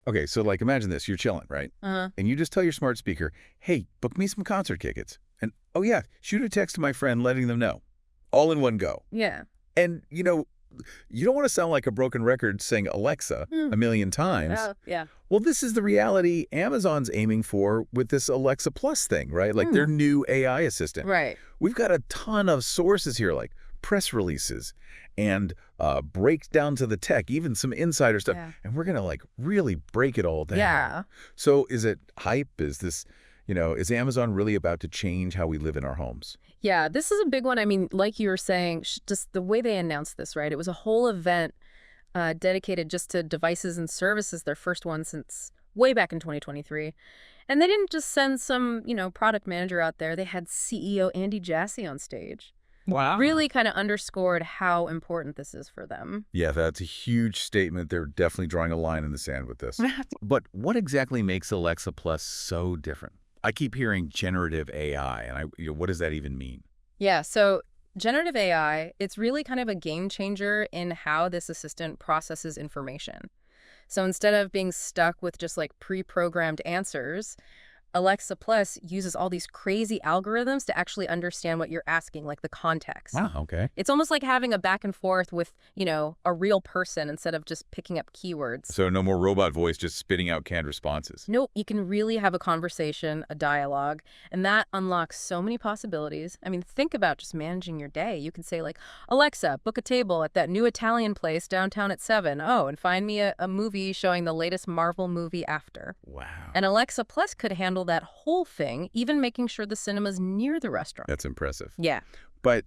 Okay, so like imagine this, you're chilling, right? Uh-huh. And you just tell your smart speaker, hey, book me some concert tickets. And oh yeah, shoot a text to my friend letting them know. All in one go. Yeah. And you don't want to sound like a broken record saying Alexa Mm. a million times. Oh, yeah. Well, this is the reality Amazon's aiming for with this Alexa Plus thing, right? Like their Mm. new AI assistant. Right. We've got a ton of sources here, like press releases and breakdown to the tech, even some insider stuff. Yeah. And we're going to like really break it all down. Yeah. So is it hype? Is this, is Amazon really about to change how we live in our homes? Yeah, this is a big one. I mean, like you were saying, just the way they announced this, right? It was a whole event dedicated just to devices and services, their first one since way back in 2023. And they didn't just send some, product manager out there. They had CEO Andy Jassy on stage. Wow. Really kind of underscored how important this is for them. Yeah, that's a huge statement. They're definitely drawing a line in the sand with this. But what exactly makes Alexa Plus so different? I keep hearing generative AI, and what does that even mean? Yeah, so generative AI, it's really kind of a game changer in how this assistant processes information. So instead of being stuck with just like pre-programmed answers, Alexa Plus uses all these crazy algorithms to actually understand what you're asking, like the context. Wow, okay. It's almost like having a back and forth with, a real person instead of just picking up keywords. So no more robot voice just spitting out canned responses. Nope, you can really have a conversation, a dialogue, and that unlocks so many possibilities. I mean, think about just managing your day. You can say like, Alexa, book a table at that new Italian place downtown at 7. Oh, and find me a movie showing the latest Marvel movie after. Wow. And Alexa Plus could handle that whole thing, even making sure the cinema's near the restaurant. That's impressive. Yeah. But,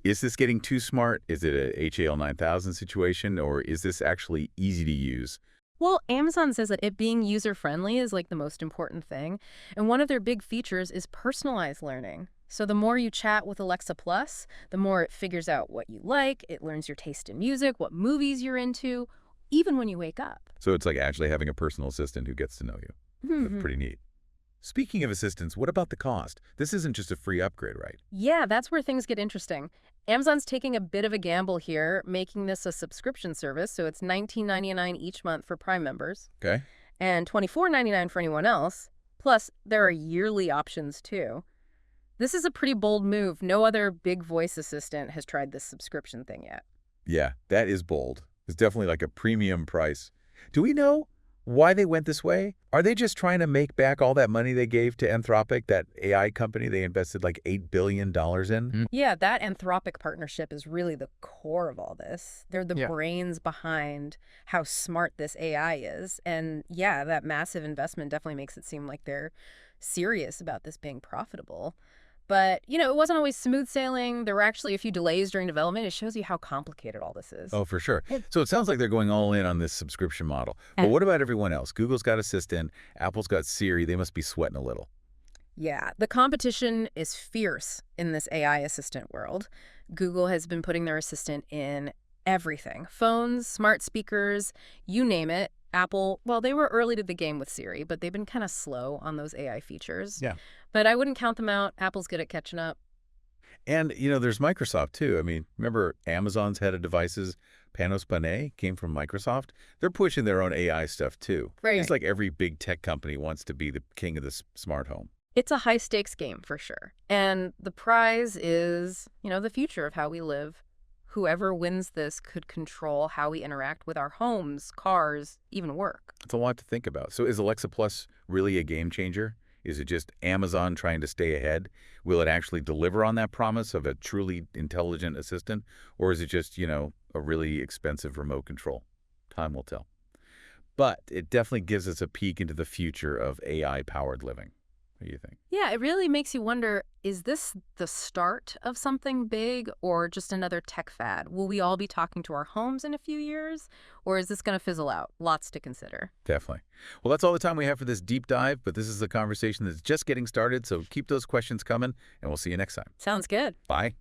is this getting too smart? Is it a HAL 9000 situation, or is this actually easy to use? Well, Amazon says that it being user-friendly is like the most important thing. And one of their big features is personalized learning. So the more you chat with Alexa Plus, the more it figures out what you like, it learns your taste in music, what movies you're into, even when you wake up. So it's like actually having a personal assistant who gets to know you. That's pretty neat. Speaking of assistants, what about the cost? This isn't just a free upgrade, right? Yeah, that's where things get interesting. Amazon's taking a bit of a gamble here, making this a subscription service, so it's $19.99 each month for Prime members Okay. and $24.99 for anyone else. Plus, there are yearly options too. This is a pretty bold move. No other big voice assistant has tried this subscription thing yet. Yeah, that is bold. It's definitely like a premium price. Do we know why they went this way? Are they just trying to make back all that money they gave to Anthropic, that AI company they invested like $8 billion in? Yeah, that Anthropic partnership is really the core of all this. They're the Yeah. brains behind how smart this AI is. And yeah, that massive investment definitely makes it seem like they're serious about this being profitable. But, it wasn't always smooth sailing. There were actually a few delays during development. It shows you how complicated all this is. Oh, for sure. So it sounds like they're going all in on this subscription model. But what about everyone else? Google's got Assistant, Apple's got Siri. They must be sweating a little. Yeah, the competition is fierce in this AI assistant world. Google has been putting their assistant in everything. Phones, smart speakers, you name it. Apple, well, they were early to the game with Siri, but they've been kind of slow on those AI features. Yeah. But I wouldn't count them out. Apple's good at catching up. And, there's Microsoft, too. I mean, remember Amazon's head of devices, Panos Panay, came from Microsoft? They're pushing their own AI stuff, too. Right. It's like every big tech company wants to be the king of the smart home. It's a high-stakes game, for sure. And the prize is, the future of how we live. Whoever wins this could control how we interact with our homes, cars, even work. It's a lot to think about. So is Alexa Plus really a game changer? Is it just Amazon trying to stay ahead? Will it actually deliver on that promise of a truly intelligent assistant? Or is it just, a really expensive remote control? Time will tell. But it definitely gives us a peek into the future of AI-powered living. What do you think? Yeah, it really makes you wonder, is this the start of something big or just another tech fad? Will we all be talking to our homes in a few years? Or is this going to fizzle out? Lots to consider. Definitely. Well, that's all the time we have for this deep dive, but this is a conversation that's just getting started, so keep those questions coming, and we'll see you next time. Sounds good. Bye.